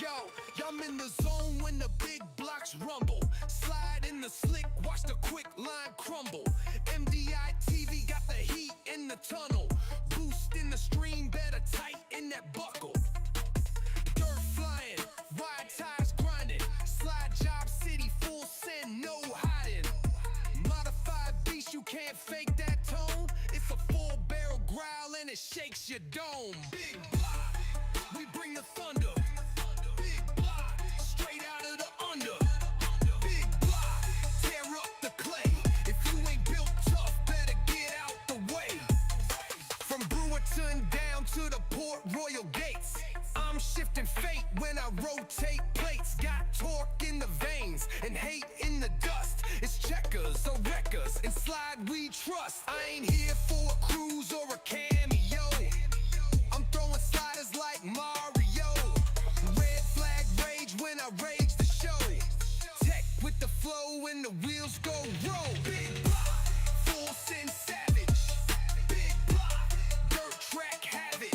Yo, I'm in the zone when the big blocks rumble. Slide in the slick, watch the quick line crumble. MDiTV got the heat in the tunnel. Boost in the stream, better tighten that buckle. Dirt flying, wide tires grinding. Slide job city, full send, no hiding. Modified beast, you can't fake that tone. It's a full barrel growl and it shakes your dome. Big block, we bring the thunder. Big block, straight out of the under. Big block, tear up the clay. If you ain't built tough, better get out the way. From Brewerton down to the Port Royal gates, I'm shifting fate when I rotate plates. Got torque in the veins and hate in the dust. It's checkers or wreckers and slide we trust. I ain't here for a cruise or a cameo. I'm throwing sliders like Mario. Red flag rage when I rage the show. Tech with the flow when the wheels go roll. Big block, full send savage. Big block, dirt track havoc.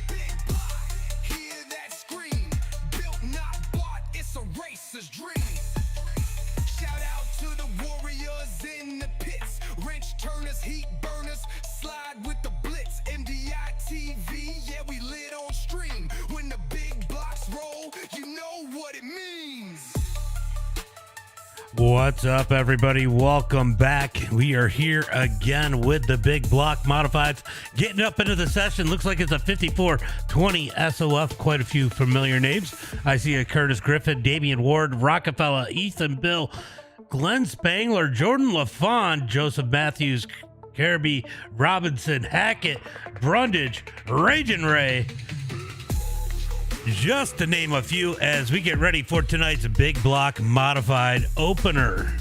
Big block, hear that scream. Built not bought, it's a racer's dream. Shout out to the warriors in the pits. Wrench turners, heat burners, slide with the blitz. MDiTV, yeah, we lit on stream. When the big blocks roll, you know what it means. What's up, everybody? Welcome back. We are here again with the Big Block Modifieds. Getting up into the session. Looks like it's a 5420 SOF. Quite a few familiar names. I see a Curtis Griffin, Damian Ward, Rockefeller, Ethan Bill, Glenn Spangler, Jordan LaFawn, Joseph Matthews, Kirby Robinson, Hackett, Brundage, Ragin' Ray. Just to name a few as we get ready for tonight's Big Block Modified opener.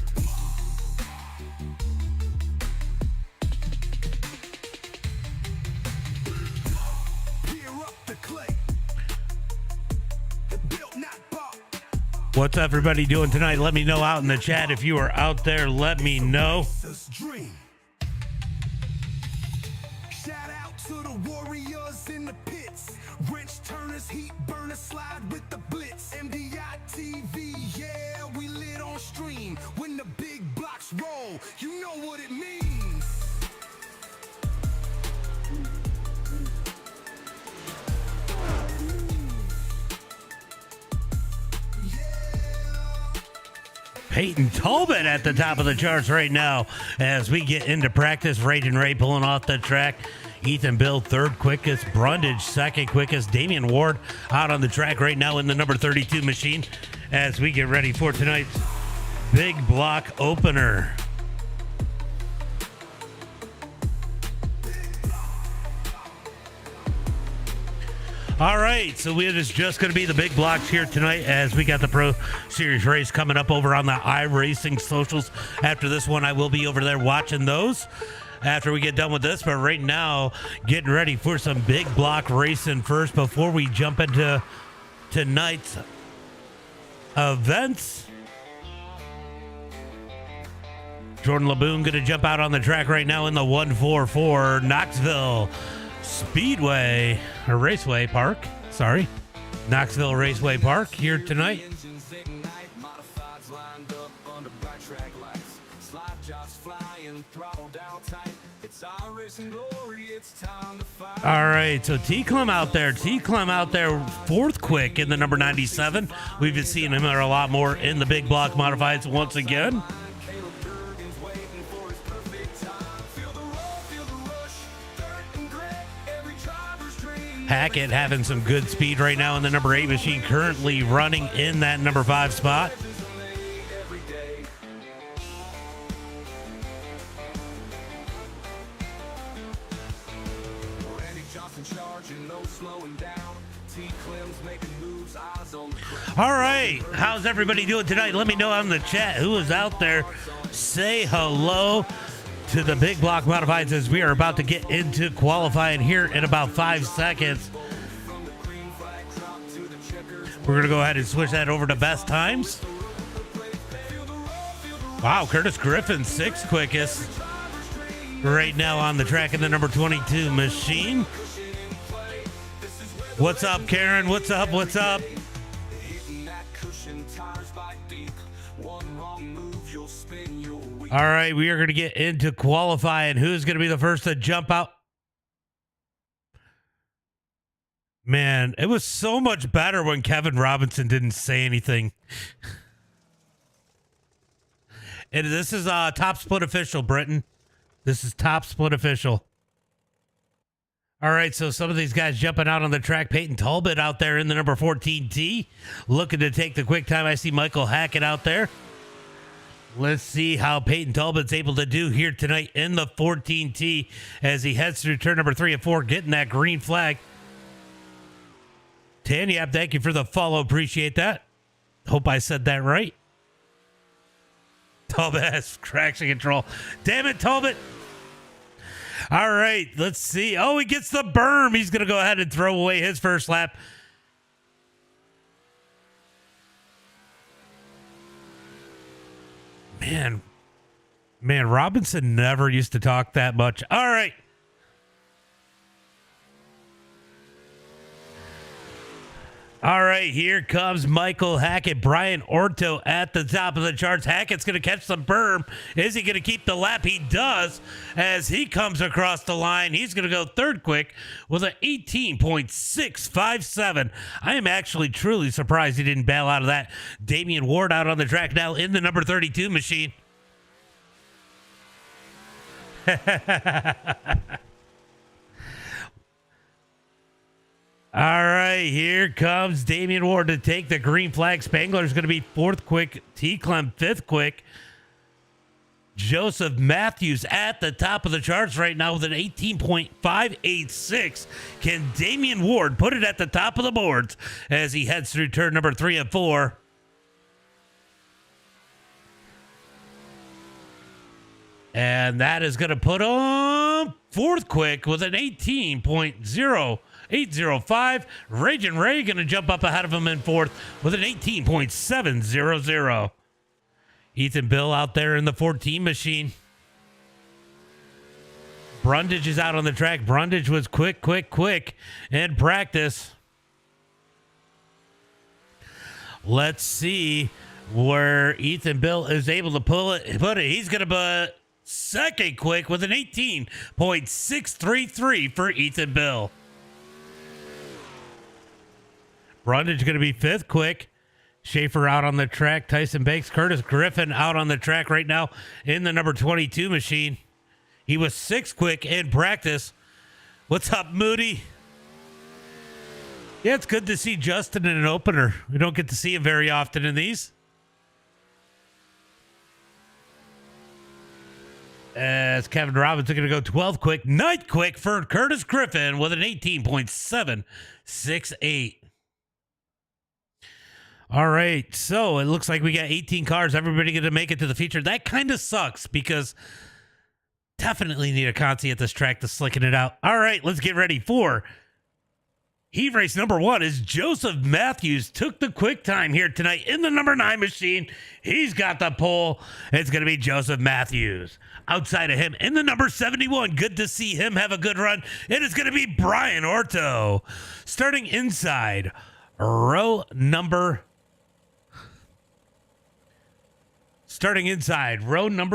What's everybody doing tonight? Let me know out in the chat. If you are out there, let me know. Shout out to the warriors in the pits. Wrench turners, heat burners, slide with the blitz. MDiTV, yeah, we lit on stream. When the big blocks roll, you know what it means. Peyton Talbot at the top of the charts right now as we get into practice. Ragin' Ray pulling off the track. Ethan Bill, third quickest. Brundage, second quickest. Damian Ward out on the track right now in the number 32 machine as we get ready for tonight's Big Block opener. All right, so it is just going to be the big blocks here tonight as we got the Pro Series race coming up over on the iRacing socials. After this one, I will be over there watching those after we get done with this. But right now, getting ready for some big block racing first before we jump into tonight's events. Jordan LeBoon going to jump out on the track right now in the 144 Knoxville Speedway or Raceway Park. Sorry, Knoxville Raceway Park here tonight. All right, so T Clem out there, fourth quick in the number 97. We've been seeing him a lot more in the Big Block Modifieds once again. Hackett having some good speed right now in the number 8 machine, currently running in that number 5 spot. All right, how's everybody doing tonight? Let me know on the chat who is out there. Say hello to the Big Block Modifieds as we are about to get into qualifying here in about 5 seconds. We're going to go ahead and switch that over to best times. Wow, Curtis Griffin, 6th quickest right now on the track in the number 22 machine. What's up, Karen? What's up? All right, we are going to get into qualifying. Who's going to be the first to jump out? Man, it was so much better when Kevin Robinson didn't say anything. And this is top split official, Britain. This is top split official. All right, so some of these guys jumping out on the track. Peyton Talbot out there in the number 14T, looking to take the quick time. I see Michael Hackett out there. Let's see how Peyton Talbot's able to do here tonight in the 14T as he heads through turn number 3 and 4, getting that green flag. Tanyap, thank you for the follow. Appreciate that. Hope I said that right. Talbot has traction control. Damn it, Talbot. All right, let's see. Oh, he gets the berm. He's going to go ahead and throw away his first lap. Man, Robinson never used to talk that much. All right. All right, here comes Michael Hackett. Brian Orto at the top of the charts. Hackett's going to catch the berm. Is he going to keep the lap? He does as he comes across the line. He's going to go third quick with an 18.657. I am actually truly surprised he didn't bail out of that. Damian Ward out on the track now in the number 32 machine. All right, here comes Damian Ward to take the green flag. Spangler's going to be fourth quick. T. Clem fifth quick. Joseph Matthews at the top of the charts right now with an 18.586. Can Damian Ward put it at the top of the boards as he heads through turn number 3 and 4? And that is going to put him fourth quick with an 18.0805. Raging Ray going to jump up ahead of him in fourth with an 18.700. Ethan Bill out there in the 14 machine. Brundage is out on the track. Brundage was quick in practice. Let's see where Ethan Bill is able to put it. He's going to put second quick with an 18.633 for Ethan Bill. Brundage going to be fifth quick. Schaefer out on the track. Tyson Banks, Curtis Griffin out on the track right now in the number 22 machine. He was sixth quick in practice. What's up, Moody? Yeah, it's good to see Justin in an opener. We don't get to see him very often in these. As Kevin Robinson going to go 12th quick, 9th quick for Curtis Griffin with an 18.768. All right, so it looks like we got 18 cars. Everybody going to make it to the feature. That kind of sucks because definitely need a Conti at this track to slicken it out. All right, let's get ready for heat race number 1 is Joseph Matthews. Took the quick time here tonight in the number 9 machine. He's got the pole. It's going to be Joseph Matthews. Outside of him in the number 71, good to see him have a good run. It is going to be Brian Orto. Starting inside, row number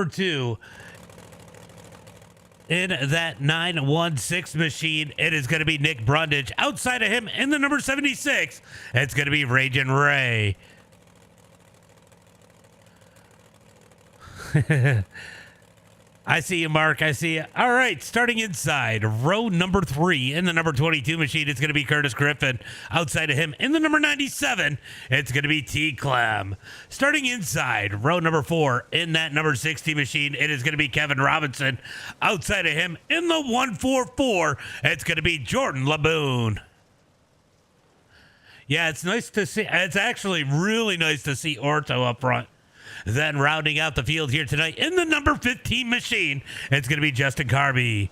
2. In that 916 machine, it is going to be Nick Brundage. Outside of him, in the number 76, it's going to be Raging Ray. I see you, Mark. I see you. All right, starting inside, row number 3 in the number 22 machine, it's going to be Curtis Griffin. Outside of him, in the number 97, it's going to be T. Clem. Starting inside, row number 4 in that number 60 machine, it is going to be Kevin Robinson. Outside of him, in the 144, it's going to be Jordan Laboon. Yeah, it's nice to see. It's actually really nice to see Orto up front. Then rounding out the field here tonight in the number 15 machine, it's going to be Justin Carby.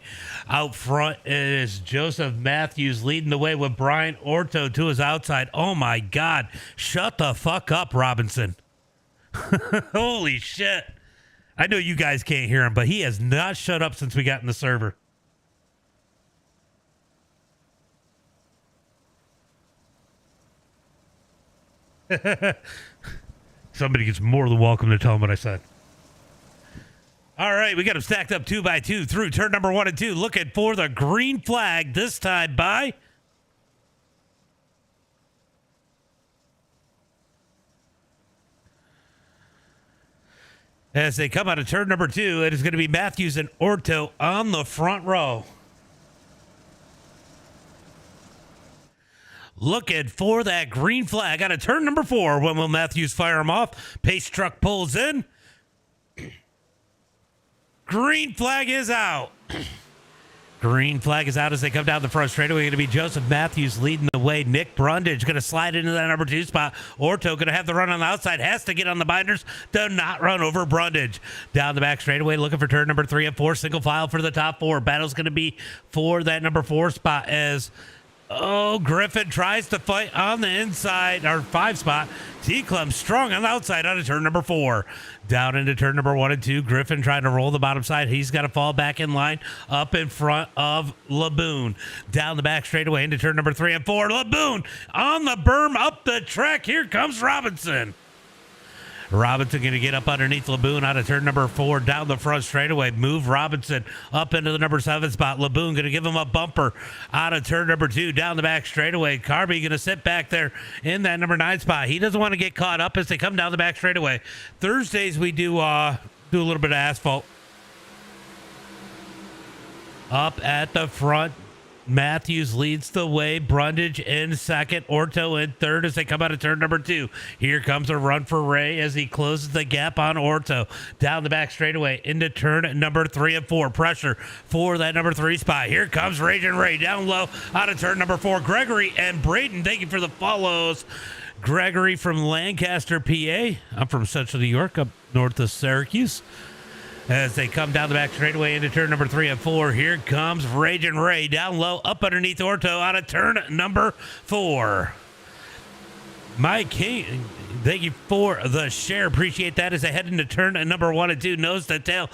Out front is Joseph Matthews leading the way with Brian Orto to his outside. Oh, my God. Shut the fuck up, Robinson. Holy shit. I know you guys can't hear him, but he has not shut up since we got in the server. Somebody gets more than welcome to tell him what I said. All right, we got them stacked up 2 by 2 through turn number 1 and 2. Looking for the green flag this time by as they come out of turn number 2. It is going to be Matthews and Orto on the front row. Looking for that green flag out of turn number 4. When will Matthews fire him off? Pace truck pulls in. Green flag is out. Green flag is out as they come down the front straightaway. Going to be Joseph Matthews leading the way. Nick Brundage going to slide into that number 2 spot. Orto going to have the run on the outside. Has to get on the binders to not run over Brundage. Down the back straightaway looking for turn number 3 and 4. Single file for the top 4. Battle's going to be for that number 4 spot as Griffin tries to fight on the inside, or 5 spot. T-Clem strong on the outside out of turn number 4. Down into turn number 1 and 2. Griffin trying to roll the bottom side. He's got to fall back in line up in front of Laboon. Down the back straightaway into turn number 3 and 4. Laboon on the berm up the track. Here comes Robinson. Robinson going to get up underneath Laboon out of turn number 4 down the front straightaway. Move Robinson up into the number 7 spot. Laboon going to give him a bumper out of turn number 2 down the back straightaway. Carby going to sit back there in that number 9 spot. He doesn't want to get caught up as they come down the back straightaway. Thursdays we do a little bit of asphalt. Up at the front, Matthews leads the way. Brundage in second. Orto in third as they come out of turn number 2. Here comes a run for Ray as he closes the gap on Orto. Down the back straightaway into turn number 3 and 4. Pressure for that number 3 spot. Here comes Raging Ray down low out of turn number 4. Gregory and Braden, thank you for the follows. Gregory from Lancaster, PA. I'm from Central New York, up north of Syracuse. As they come down the back straightaway into turn number 3 and 4. Here comes Raging Ray down low up underneath Orto out of turn number 4. Mike King, thank you for the share. Appreciate that as they head into turn number 1 and 2. Nose to tail.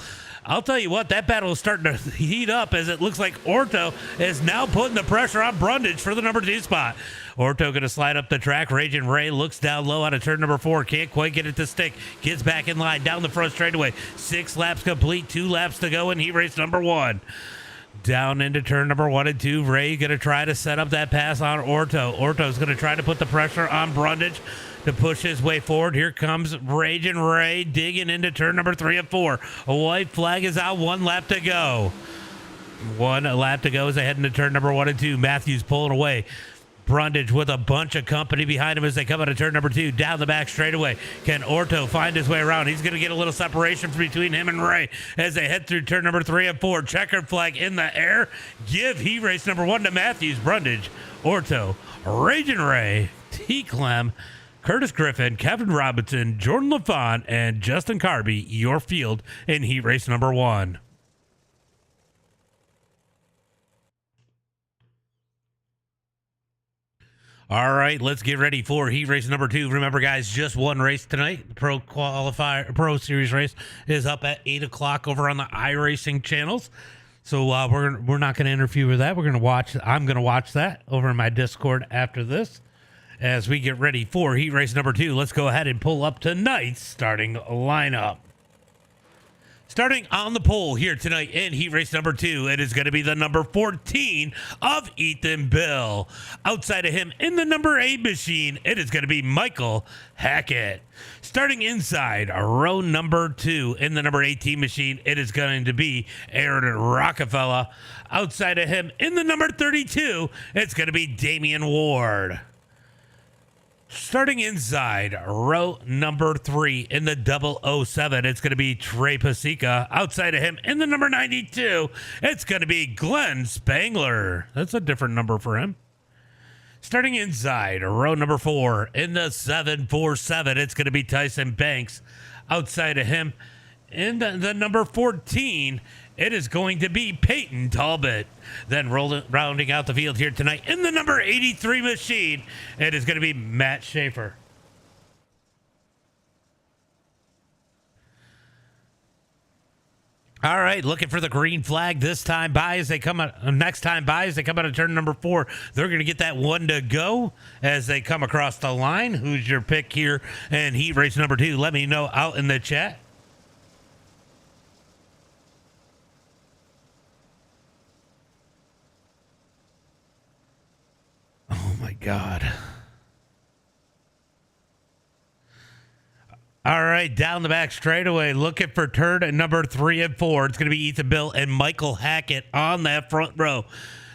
I'll tell you what, that battle is starting to heat up as it looks like Orto is now putting the pressure on Brundage for the number 2 spot. Orto going to slide up the track. Raging Ray looks down low out of turn number 4. Can't quite get it to stick. Gets back in line down the front straightaway. 6 laps complete. 2 laps to go in heat race number 1. Down into turn number 1 and 2. Ray going to try to set up that pass on Orto. Orto's going to try to put the pressure on Brundage to push his way forward. Here comes Raging Ray digging into turn number 3 and 4. A white flag is out. 1 lap to go. 1 lap to go as they head into turn number 1 and 2. Matthews pulling away. Brundage with a bunch of company behind him as they come out of turn number 2. Down the back straightaway. Can Orto find his way around? He's going to get a little separation between him and Ray as they head through turn number 3 and 4. Checkered flag in the air. Give heat race number 1 to Matthews. Brundage, Orto, Raging Ray, T-Clem, Curtis Griffin, Kevin Robinson, Jordan LaFont, and Justin Carby, your field in heat race number 1. All right, let's get ready for heat race number 2. Remember, guys, just one race tonight. The Pro Series race is up at 8 o'clock over on the iRacing channels. So we're not going to interfere with that. I'm going to watch that over in my Discord after this. As we get ready for heat race number 2, let's go ahead and pull up tonight's starting lineup. Starting on the pole here tonight in heat race number 2, it is going to be the number 14 of Ethan Bill. Outside of him in the number 8 machine, it is going to be Michael Hackett. Starting inside row number 2 in the number 18 machine, it is going to be Aaron Rockefeller. Outside of him in the number 32, it's going to be Damian Ward. Starting inside row number 3 in the 007, it's going to be Trey Pasica. Outside of him in the number 92, it's going to be Glenn Spangler. That's a different number for him. Starting inside row number 4 in the 747, it's going to be Tyson Banks. Outside of him in the number 14, it is going to be Peyton Talbot. Then rounding out the field here tonight in the number 83 machine, it is going to be Matt Schaefer. All right, looking for the green flag this time by as they come out. Next time by as they come out of turn number 4, they're going to get that 1 to go as they come across the line. Who's your pick here in heat race number 2? Let me know out in the chat. my God. All right, down the back straightaway, looking for turn at number 3 and 4. It's going to be Ethan Bill and Michael Hackett on that front row.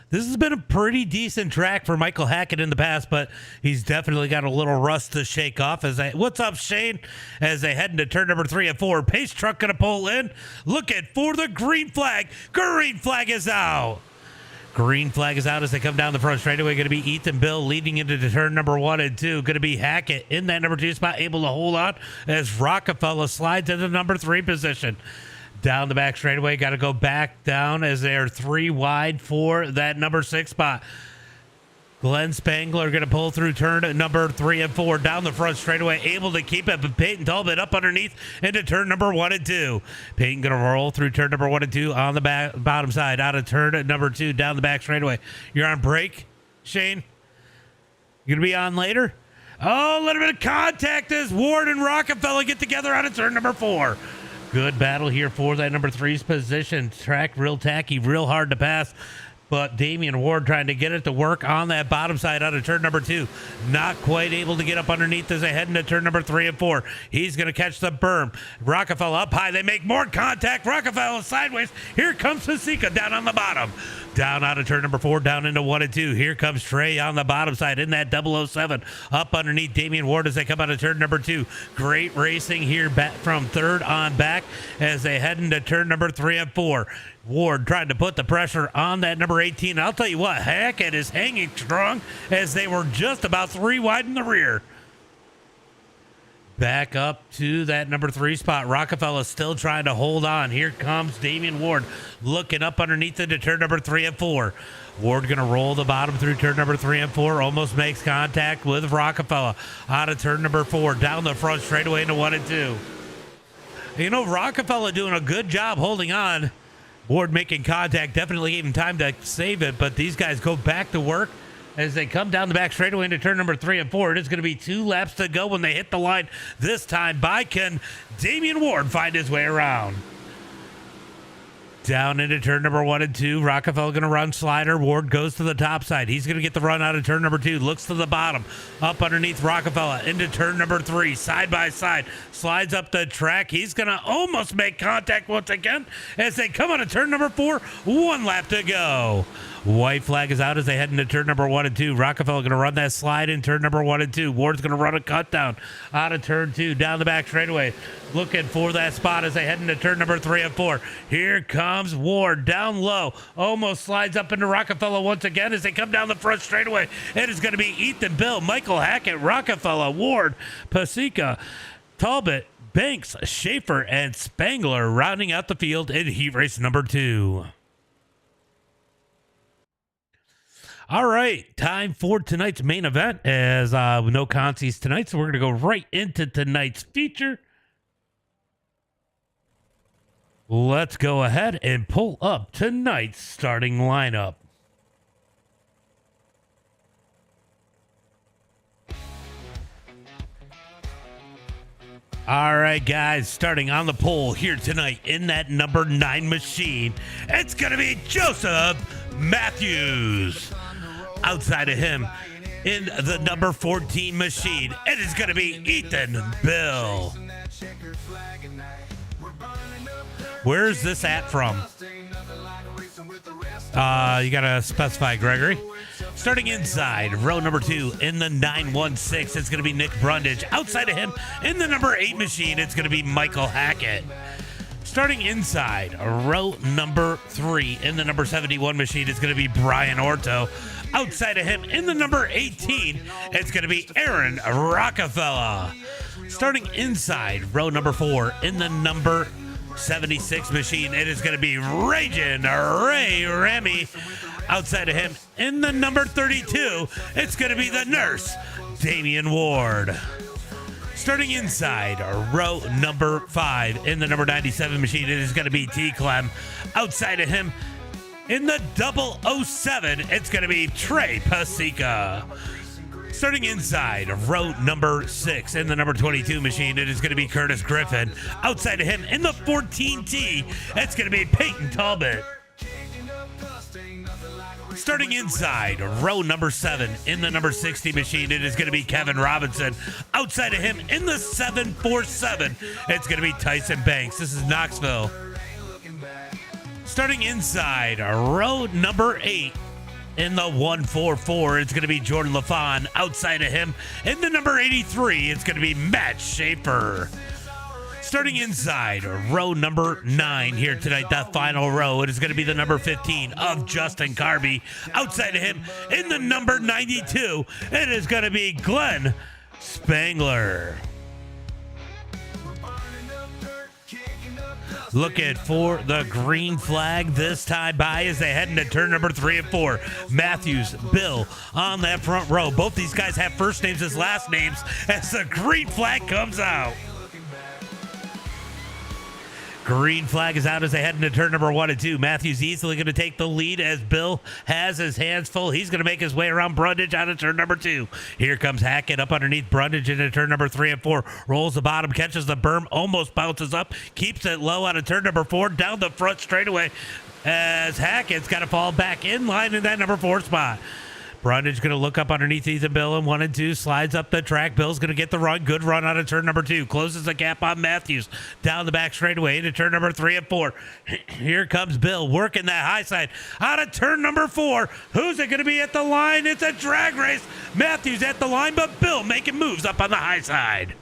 This has been a pretty decent track for Michael Hackett in the past, but he's definitely got a little rust to shake off. What's up, Shane? As they head into turn number 3 and 4, pace truck going to pull in, looking for the green flag. Green flag is out. Green flag is out as they come down the front straightaway. Going to be Ethan Bill leading into the turn number 1 and 2. Going to be Hackett in that number 2 spot, able to hold on as Rockefeller slides into number 3 position. Down the back straightaway, got to go back down as they're 3 wide for that number 6 spot. Glenn Spangler going to pull through turn number 3 and 4 down the front straightaway, able to keep it, but Peyton Talbot up underneath into turn number 1 and 2. Peyton going to roll through turn number 1 and 2 on the bottom side, out of turn number 2 down the back straightaway. You're on break, Shane? You going to be on later? Oh, a little bit of contact as Ward and Rockefeller get together out of turn number 4. Good battle here for that number 3's position. Track real tacky, real hard to pass. But Damian Ward trying to get it to work on that bottom side out of turn number 2. Not quite able to get up underneath as they head into turn number 3 and 4. He's going to catch the berm. Rockefeller up high. They make more contact. Rockefeller sideways. Here comes Pasika down on the bottom. Down out of turn number 4, down into 1 and 2. Here comes Trey on the bottom side in that 007. Up underneath Damian Ward as they come out of turn number 2. Great racing here back from third on back as they head into turn number 3 and 4. Ward trying to put the pressure on that number 18. I'll tell you what, Hackett is hanging strong as they were just about 3 wide in the rear. Back up to that number 3 spot. Rockefeller still trying to hold on. Here comes Damian Ward looking up underneath into turn number 3 and 4. Ward going to roll the bottom through turn number 3 and 4. Almost makes contact with Rockefeller out of turn number 4. Down the front straightaway into 1 and 2. You know, Rockefeller doing a good job holding on. Ward making contact. Definitely gave him time to save it, but these guys go back to work as they come down the back straightaway into turn number 3 and 4. It is going to be 2 laps to go when they hit the line. This time by can Damian Ward find his way around. Down into turn number 1 and 2. Rockefeller going to run slider. Ward goes to the top side. He's going to get the run out of turn number 2. Looks to the bottom. Up underneath Rockefeller into turn number 3. Side by side. Slides up the track. He's going to almost make contact once again as they come out of turn number 4. 1 lap to go. White flag is out as they head into turn number 1 and 2. Rockefeller going to run that slide in turn number 1 and 2. Ward's going to run a cut down out of turn 2 down the back straightaway. Looking for that spot as they head into turn number 3 and 4. Here comes Ward down low. Almost slides up into Rockefeller once again as they come down the front straightaway. It is going to be Ethan Bill, Michael Hackett, Rockefeller, Ward, Pasika, Talbot, Banks, Schaefer, and Spangler rounding out the field in heat race number 2. All right, time for tonight's main event as no consies tonight, so we're going to go right into tonight's feature. Let's go ahead and pull up tonight's starting lineup. All right, guys, starting on the pole here tonight in that number 9 machine, it's going to be Joseph Matthews. Outside of him, in the number 14 machine, it is going to be Ethan Bill. Where's this at from? You got to specify, Gregory. Starting inside, row number 2 in the 916, it's going to be Nick Brundage. Outside of him, in the number 8 machine, it's going to be Michael Hackett. Starting inside, row number 3 in the number 71 machine, it's going to be Brian Orto. Outside of him, in the number 18, it's going to be Aaron Rockefeller. Starting inside, row number 4 in the number 76 machine, it is going to be Ragin' Ray Remy. Outside of him, in the number 32, it's going to be the nurse, Damian Ward. Starting inside, row number 5 in the number 97 machine, it is going to be T. Clem. Outside of him, in the 007, it's going to be Trey Pasika. Starting inside, row number 6 in the number 22 machine, it is going to be Curtis Griffin. Outside of him, in the 14T, it's going to be Peyton Talbot. Starting inside row number 7 in the number 60 machine, it is going to be Kevin Robinson. Outside of him in the 747, it's going to be Tyson Banks. This is Knoxville. Starting inside row number 8 in the 144, it's going to be Jordan LaFawn. Outside of him in the number 83, it's going to be Matt Schaefer. Starting inside row number 9 here tonight, that final row, it is going to be the number 15 of Justin Carby. Outside of him in the number 92, it is going to be Glenn Spangler. Looking for the green flag this time by as they head into turn number 3 and 4. Matthews, Bill on that front row. Both these guys have first names as last names as the green flag comes out. Green flag is out as they head into turn number 1 and 2. Matthews easily going to take the lead as Bill has his hands full. He's going to make his way around Brundage out of turn number 2. Here comes Hackett up underneath Brundage into turn number 3 and 4. Rolls the bottom, catches the berm, almost bounces up, keeps it low out of turn number 4, down the front straightaway as Hackett's got to fall back in line in that number 4 spot. Brundage going to look up underneath Ethan Bill in 1 and 2, slides up the track. Bill's going to get the run. Good run out of turn number 2. Closes the gap on Matthews. Down the back straightaway into turn number 3 and 4. Here comes Bill working that high side out of turn number 4. Who's it going to be at the line? It's a drag race. Matthews at the line, but Bill making moves up on the high side.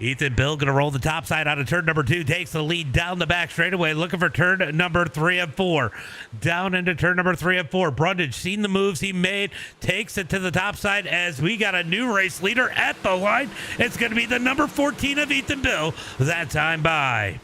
Ethan Bill going to roll the top side out of turn number 2, takes the lead down the back straightaway, looking for turn number 3 and 4. Down into turn number 3 and 4. Brundage seen the moves he made, takes it to the top side as we got a new race leader at the line. It's going to be the number 14 of Ethan Bill that time by.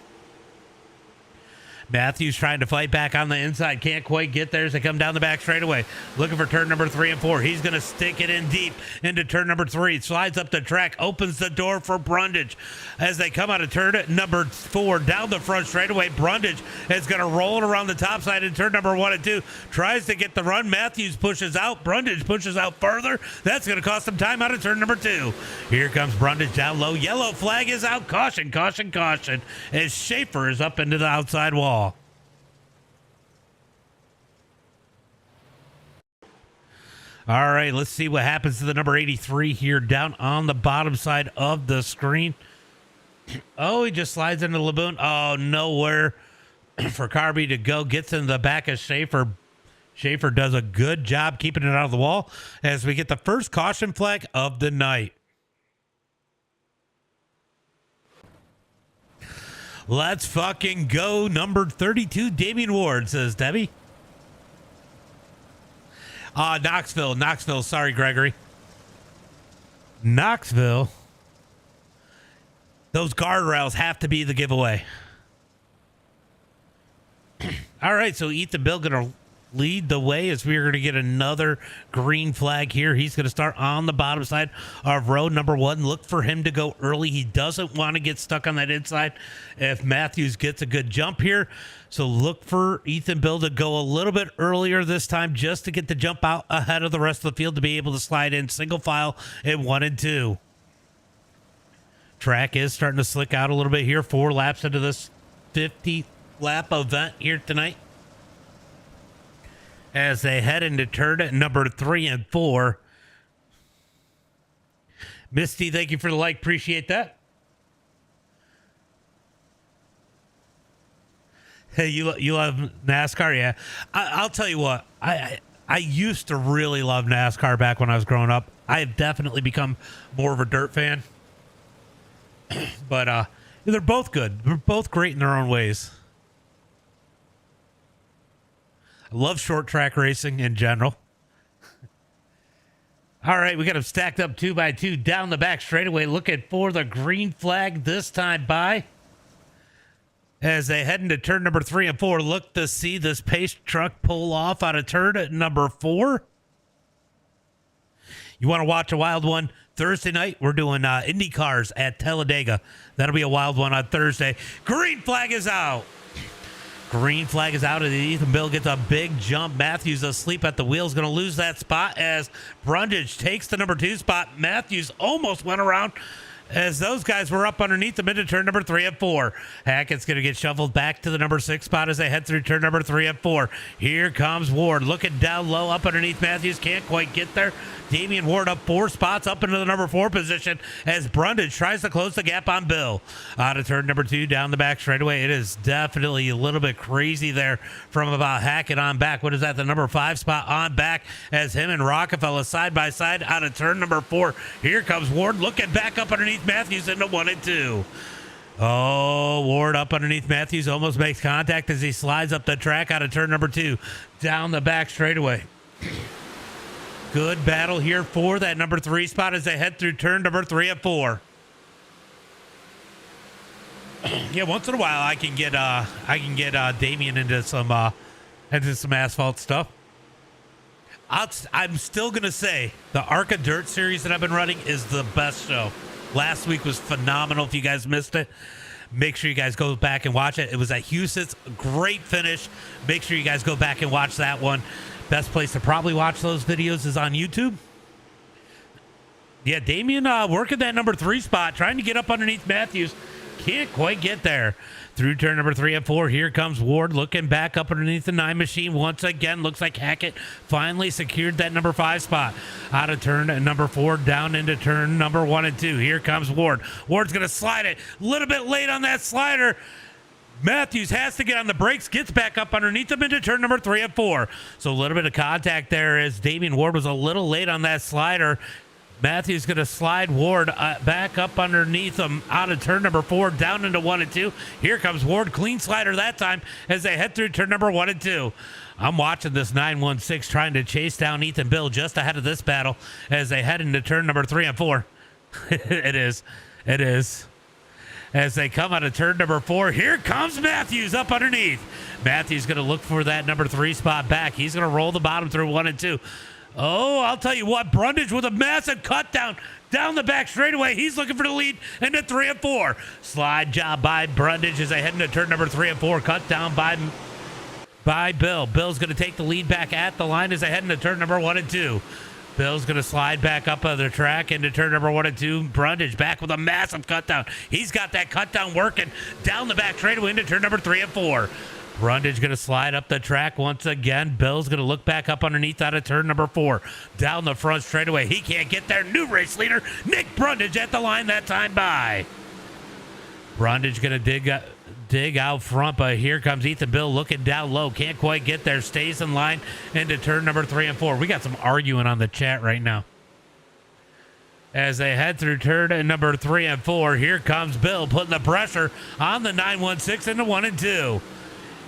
Matthews trying to fight back on the inside. Can't quite get there as they come down the back straightaway. Looking for turn number 3 and 4. He's going to stick it in deep into turn number 3. Slides up the track. Opens the door for Brundage. As they come out of turn number 4 down the front straightaway, Brundage is going to roll it around the top side in turn number 1 and 2. Tries to get the run. Matthews pushes out. Brundage pushes out further. That's going to cost him time out of turn number 2. Here comes Brundage down low. Yellow flag is out. Caution, caution, caution. As Schaefer is up into the outside wall. All right, let's see what happens to the number 83 here down on the bottom side of the screen. Oh, he just slides into the lagoon. Oh, nowhere for Carby to go. Gets in the back of Schaefer. Schaefer does a good job keeping it out of the wall as we get the first caution flag of the night. Let's fucking go. Number 32, Damian Ward, says Debbie. Knoxville. Sorry, Gregory. Knoxville. Those guardrails have to be the giveaway. All right, so Ethan Bill going to lead the way as we're going to get another green flag here. He's going to start on the bottom side of row number 1. Look for him to go early. He doesn't want to get stuck on that inside if Matthews gets a good jump here. So look for Ethan Bill to go a little bit earlier this time just to get the jump out ahead of the rest of the field to be able to slide in single file in 1 and 2. Track is starting to slick out a little bit here. 4 laps into this 50 lap event here tonight. As they head into turn number 3 and 4. Misty, thank you for the like. Appreciate that. Hey, you love NASCAR? Yeah. I'll tell you what. I used to really love NASCAR back when I was growing up. I have definitely become more of a dirt fan. But they're both good. They're both great in their own ways. I love short track racing in general. All right, we got them stacked up 2 by 2 down the back straightaway, looking for the green flag this time by. As they head into turn number 3 and 4, look to see this pace truck pull off out of turn at number 4. You want to watch a wild one? Thursday night, we're doing Indy cars at Talladega. That'll be a wild one on Thursday. Green flag is out. Green flag is out, and Ethan Bill gets a big jump. Matthews asleep at the wheel is going to lose that spot as Brundage takes the number 2 spot. Matthews almost went around as those guys were up underneath them into turn number 3 and 4. Hackett's going to get shuffled back to the number 6 spot as they head through turn number 3 and 4. Here comes Ward looking down low up underneath Matthews. Can't quite get there. Damian Ward up 4 spots up into the number 4 position as Brundage tries to close the gap on Bill. Out of turn number 2 down the back straightaway. It is definitely a little bit crazy there from about Hackett on back. What is that? The number 5 spot on back as him and Rockefeller side by side out of turn number 4. Here comes Ward looking back up underneath Matthews into 1 and 2. Oh, Ward up underneath Matthews almost makes contact as he slides up the track out of turn number 2 down the back straightaway. Good battle here for that number 3 spot as they head through turn number 3 and 4. Yeah, once in a while I can get Damian into some asphalt stuff. I'm still gonna say the ARCA Dirt series that I've been running is the best show. Last week was phenomenal. If you guys missed it, make sure you guys go back and watch it. It was at Houston's, great finish. Make sure you guys go back and watch that one. Best place to probably watch those videos is on YouTube. Yeah, Damian working that number 3 spot, trying to get up underneath Matthews. Can't quite get there. Through turn number 3 and 4, here comes Ward looking back up underneath the 9 machine. Once again, looks like Hackett finally secured that number 5 spot. Out of turn number 4, down into turn number 1 and 2. Here comes Ward. Ward's going to slide it. A little bit late on that slider. Matthews has to get on the brakes, gets back up underneath him into turn number 3 and 4. So a little bit of contact there as Damian Ward was a little late on that slider. Matthews going to slide Ward back up underneath him out of turn number 4, down into 1 and 2. Here comes Ward, clean slider that time as they head through turn number 1 and 2. I'm watching this 916 trying to chase down Ethan Bill just ahead of this battle as they head into turn number 3 and 4. It is. As they come out of turn number 4, here comes Matthews up underneath. Matthews going to look for that number 3 spot back. He's going to roll the bottom through 1 and 2. Oh, I'll tell you what, Brundage with a massive cut down the back straightaway. He's looking for the lead into 3 and 4. Slide job by Brundage as they head into turn number 3 and 4. Cut down by Bill. Bill's going to take the lead back at the line as they head into turn number 1 and 2. Bill's going to slide back up the track into turn number 1 and 2. Brundage back with a massive cut down. He's got that cut down working down the back straightaway into turn number 3 and 4. Brundage going to slide up the track once again. Bill's going to look back up underneath out of turn number 4. Down the front straightaway. He can't get there. New race leader, Nick Brundage at the line that time by. Brundage going to dig out front, but here comes Ethan Bill looking down low. Can't quite get there. Stays in line into turn number 3 and 4. We got some arguing on the chat right now. As they head through turn number 3 and 4, here comes Bill putting the pressure on the 916 into 1 and 2.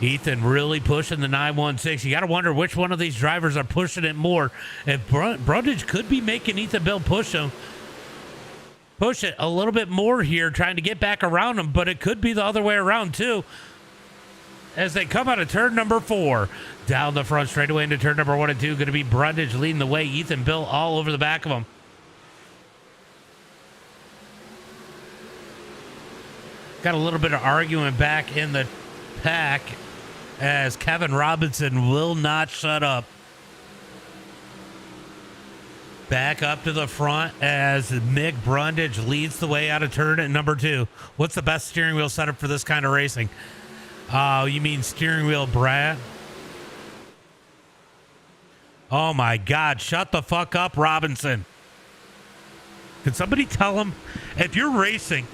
Ethan really pushing the 916. You got to wonder which one of these drivers are pushing it more. If Brundage could be making Ethan Bill push it a little bit more here, trying to get back around him, but it could be the other way around too. As they come out of turn number 4, down the front straightaway into turn number 1 and 2, going to be Brundage leading the way. Ethan Bill all over the back of him. Got a little bit of arguing back in the pack as Kevin Robinson will not shut up. Back up to the front as Nick Brundage leads the way out of turn at number 2. What's the best steering wheel setup for this kind of racing? You mean steering wheel, Brad? Oh my God, shut the fuck up, Robinson. Can somebody tell him if you're racing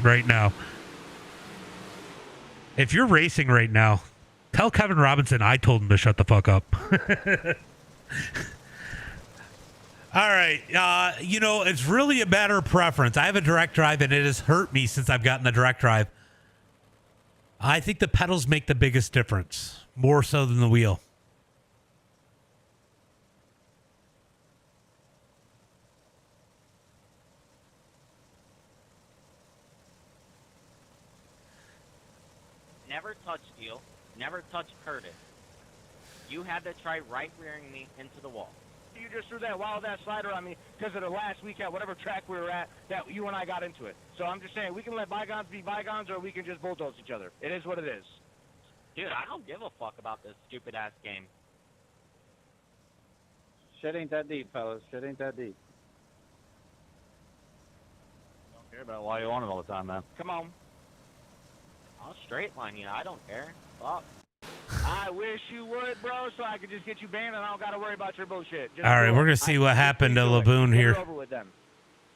right now, tell Kevin Robinson I told him to shut the fuck up. All right. It's really a matter of preference. I have a direct drive, and it has hurt me since I've gotten the direct drive. I think the pedals make the biggest difference, more so than the wheel. Never touch Steele. Never touch Curtis. You had to try right rearing me into the wall. You just threw that slider on me because of the last week at whatever track we were at that you and I got into it. So I'm just saying we can let bygones be bygones or we can just bulldoze each other. It is what it is. Dude, I don't give a fuck about this stupid-ass game. Shit ain't that deep, fellas. Shit ain't that deep. care about why you want it all the time, man. Come on. I'll straight line you. I don't care. Fuck. I wish you would, bro, so I could just get you banned and I don't got to worry about your bullshit. Just All right, do we're it. going to see I- what just happened to please do it. Laboon Get it here. over with them.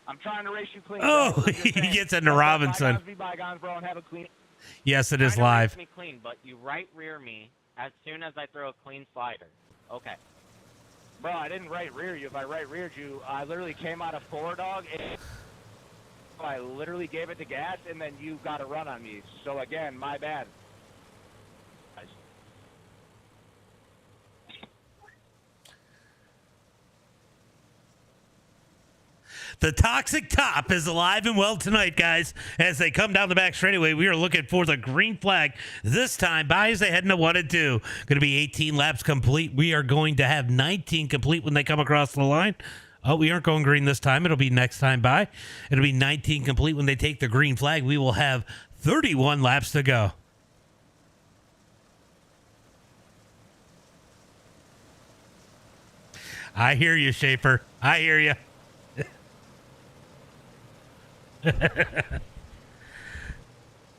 I'm trying to race you clean. Oh, bro. I'm just he saying. gets into Let Robinson. Bygones be bygones, bro, and have a clean. Yes, it is Trying to race live. me clean, but you right rear me as soon as I throw a clean slider. Okay. Bro, I didn't right rear you. If I right reared you, I literally came out of 4, dog. And I literally gave it the gas, and then you got a run on me. So again, my bad. The Toxic Top is alive and well tonight, guys. As they come down the back straightaway, we are looking for the green flag. This time, by as they head into 1 and 2. Going to be 18 laps complete. We are going to have 19 complete when they come across the line. Oh, we aren't going green this time. It'll be next time by. It'll be 19 complete when they take the green flag. We will have 31 laps to go. I hear you, Schaefer. I hear you.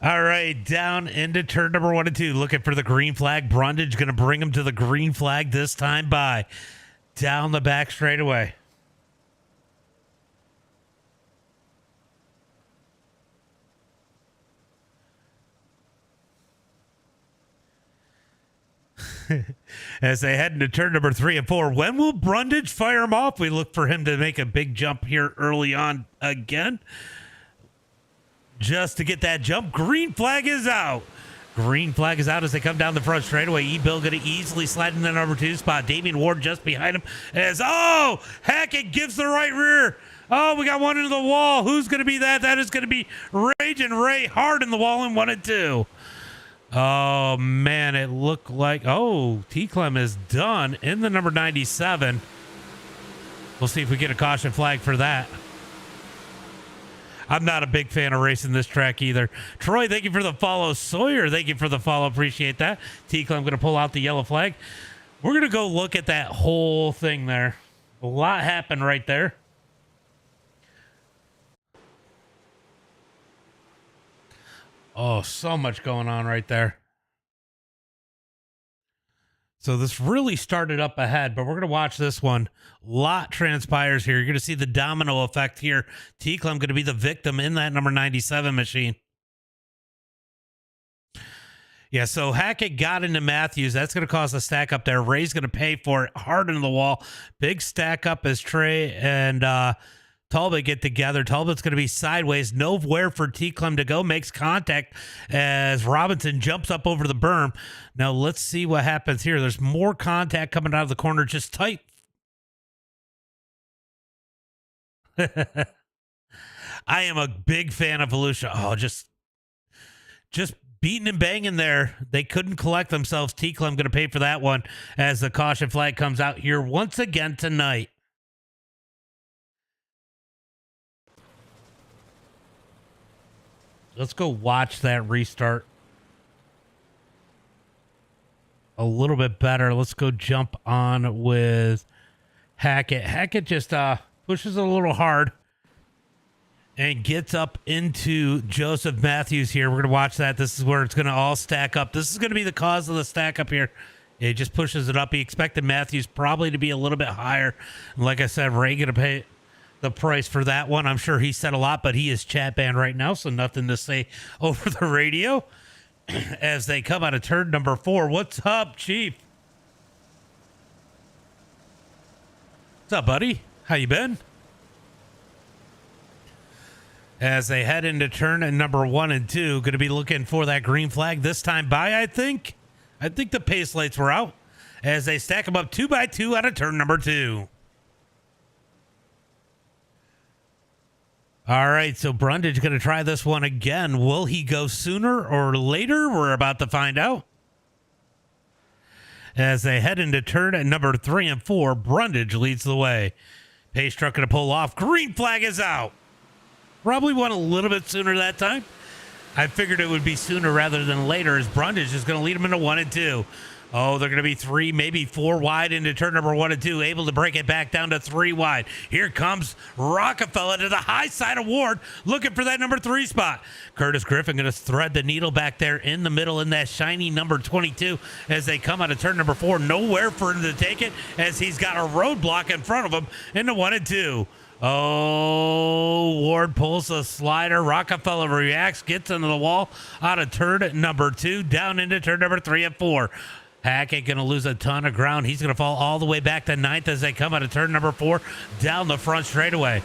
All right, down into turn number 1 and 2, looking for the green flag. Brundage going to bring him to the green flag this time by. Down the back straightaway. As they head into turn number 3 and 4, when will Brundage fire him off? We look for him to make a big jump here early on again. Just to get that jump. Green flag is out. Green flag is out as they come down the front straightaway. E-Bill going to easily slide in the number 2 spot. Damian Ward just behind him. As, oh, Hackett gives the right rear. Oh, we got one into the wall. Who's going to be that? That is going to be Raging Ray hard in the wall in 1 and 2. Oh, man, it looked like, oh, T-Clem is done in the number 97. We'll see if we get a caution flag for that. I'm not a big fan of racing this track either. Troy, thank you for the follow. Sawyer, thank you for the follow. Appreciate that. T-Clem going to pull out the yellow flag. We're going to go look at that whole thing there. A lot happened right there. Oh, so much going on right there. So this really started up ahead, but we're going to watch this one. Lot transpires here. You're going to see the domino effect here. T-Clem going to be the victim in that number 97 machine. Yeah, so Hackett got into Matthews. That's going to cause a stack up there. Ray's going to pay for it hard into the wall. Big stack up as Trey and Talbot get together. Talbot's going to be sideways. Nowhere for T-Clem to go. Makes contact as Robinson jumps up over the berm. Now let's see what happens here. There's more contact coming out of the corner. Just tight. I am a big fan of Volusia. Oh, just beating and banging there. They couldn't collect themselves. T-Clem going to pay for that one as the caution flag comes out here once again tonight. Let's go watch that restart a little bit better. Let's go jump on with Hackett. Hackett just pushes a little hard and gets up into Joseph Matthews here. We're going to watch that. This is where it's going to all stack up. This is going to be the cause of the stack up here. It just pushes it up. He expected Matthews probably to be a little bit higher. And like I said, Ray going to pay the price for that one. I'm sure he said a lot, but he is chat banned right now, so nothing to say over the radio. As they come out of turn number 4. What's up, Chief? What's up, buddy? How you been? As they head into turn number 1 and 2, going to be looking for that green flag this time by, I think. I think the pace lights were out as they stack them up 2 by 2 out of turn number 2. All right, so Brundage going to try this one again. Will he go sooner or later? We're about to find out. As they head into turn at number 3 and 4, Brundage leads the way. Pace truck going to pull off. Green flag is out. Probably went a little bit sooner that time. I figured it would be sooner rather than later as Brundage is going to lead him into 1 and 2. Oh, they're going to be 3, maybe 4 wide into turn number 1 and 2, able to break it back down to 3 wide. Here comes Rockefeller to the high side of Ward, looking for that number 3 spot. Curtis Griffin going to thread the needle back there in the middle in that shiny number 22 as they come out of turn number 4. Nowhere for him to take it as he's got a roadblock in front of him into 1 and 2. Oh, Ward pulls the slider. Rockefeller reacts, gets into the wall out of turn number 2, down into turn number 3 and 4. Hackett going to lose a ton of ground. He's going to fall all the way back to 9th as they come out of turn number 4 down the front straightaway.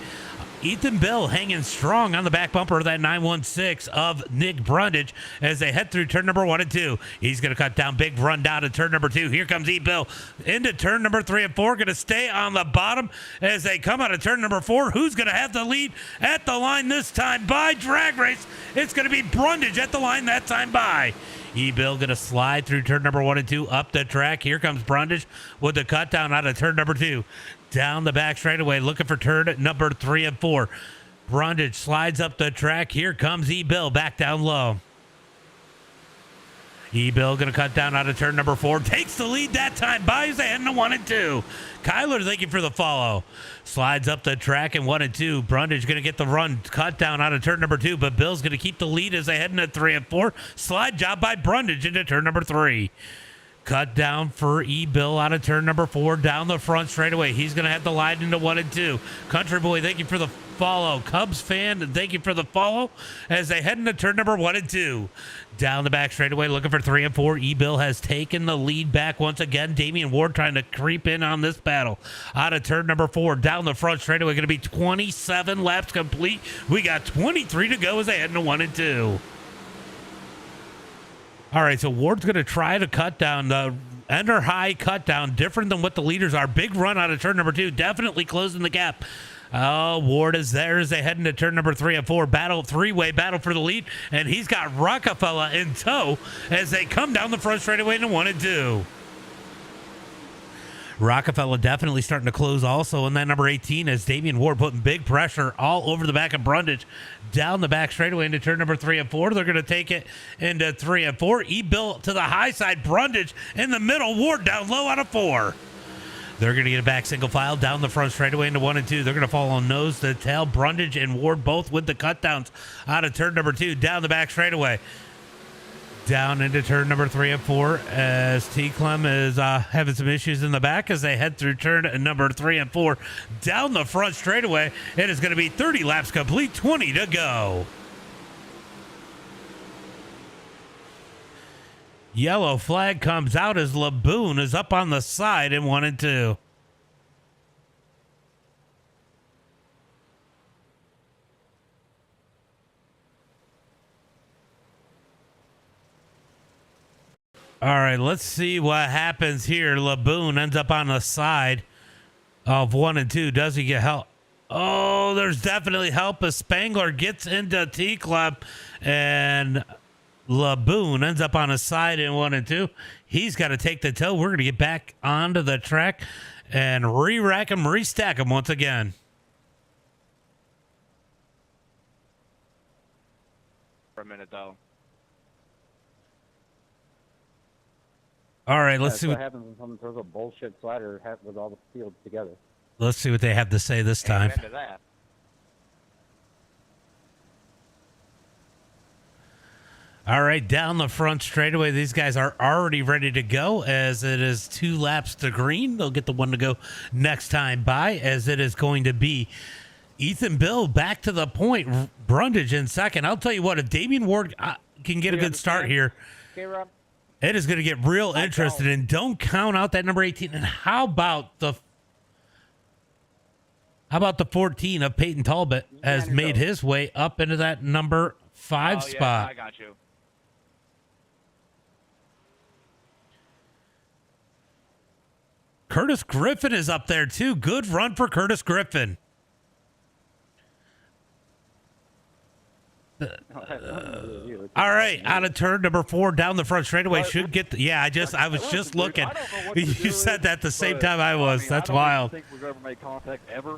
Ethan Bill hanging strong on the back bumper of that 916 of Nick Brundage as they head through turn number 1 and 2. He's going to cut down, big run down to turn number 2. Here comes E. Bill into turn number 3 and 4. Going to stay on the bottom as they come out of turn number 4. Who's going to have the lead at the line this time by drag race? It's going to be Brundage at the line that time by. E-Bill going to slide through turn number 1 and 2 up the track. Here comes Brundage with the cut down out of turn number 2. Down the back straightaway, looking for turn number 3 and 4. Brundage slides up the track. Here comes E-Bill back down low. E-Bill going to cut down out of turn number 4. Takes the lead that time. Buys ahead into 1 and 2. Kyler thanking for the follow. Slides up the track in 1 and 2. Brundage going to get the run cut down out of turn number 2. But Bill's going to keep the lead as they head into 3 and 4. Slide job by Brundage into turn number 3. Cut down for E-Bill out of turn number 4 down the front straightaway. He's going to have the line into 1 and 2. Country Boy, thank you for the follow. Cubs fan, thank you for the follow as they head into turn number 1 and 2. Down the back straightaway, looking for 3 and 4. E-Bill has taken the lead back once again. Damian Ward trying to creep in on this battle. Out of turn number 4, down the front straightaway, going to be 27 laps complete. We got 23 to go as they head into 1 and 2. All right, so Ward's going to try to cut down the ender high cut down, different than what the leaders are. Big run out of turn number 2, definitely closing the gap. Oh, Ward is there as they head into turn number 3 and 4. Battle, three-way battle for the lead, and he's got Rockefeller in tow as they come down the front straightaway into 1 and 2. Rockefeller definitely starting to close also in that number 18 as Damian Ward putting big pressure all over the back of Brundage down the back straightaway into turn number 3 and 4. They're going to take it into 3 and 4. E-Bill to the high side. Brundage in the middle. Ward down low out of 4. They're going to get it back single file down the front straightaway into 1 and 2. They're going to follow nose to tail. Brundage and Ward both with the cut downs out of turn number 2 down the back straightaway. Down into turn number 3 and 4 as T. Clem is having some issues in the back as they head through turn number 3 and 4 down the front straightaway. It is going to be 30 laps complete, 20 to go. Yellow flag comes out as Laboon is up on the side in 1 and 2. All right, let's see what happens here. Laboon ends up on the side of 1 and 2. Does he get help? Oh, there's definitely help as Spangler gets into T Club and Laboon ends up on his side in 1 and 2. He's got to take the tow. We're going to get back onto the track and re-rack him, restack him once again. For a minute, though. All right, let's see what happens when someone throws a bullshit slider with all the fields together. Let's see what they have to say this time. Amen to that. All right, down the front straightaway, these guys are already ready to go as it is 2 laps to green. They'll get the one to go next time by as it is going to be Ethan Bill back to the point. Brundage in second. I'll tell you what, if Damian Ward can get a good start here, Okay, Rob. it is going to get real interested. And don't count out that number 18. And how about the 14 of Peyton Talbot has made his way up into that number 5 spot? I got you. Curtis Griffin is up there too. Good run for Curtis Griffin. All right, out of turn number 4 down the front straightaway should get. I was just looking. You said that the same time I was. That's wild.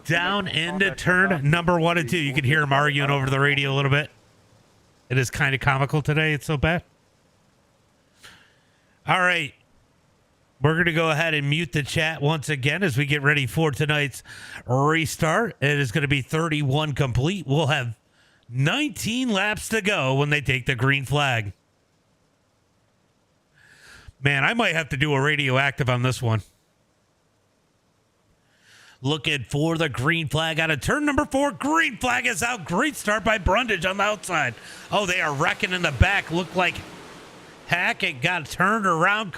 Down into turn number 1 and 2. You can hear him arguing over the radio a little bit. It is kind of comical today. It's so bad. All right. We're going to go ahead and mute the chat once again as we get ready for tonight's restart. It is going to be 31 complete. We'll have 19 laps to go when they take the green flag. Man, I might have to do a radioactive on this one. Looking for the green flag out of turn number 4. Green flag is out. Great start by Brundage on the outside. Oh, they are wrecking in the back. Looked like Hackett got turned around.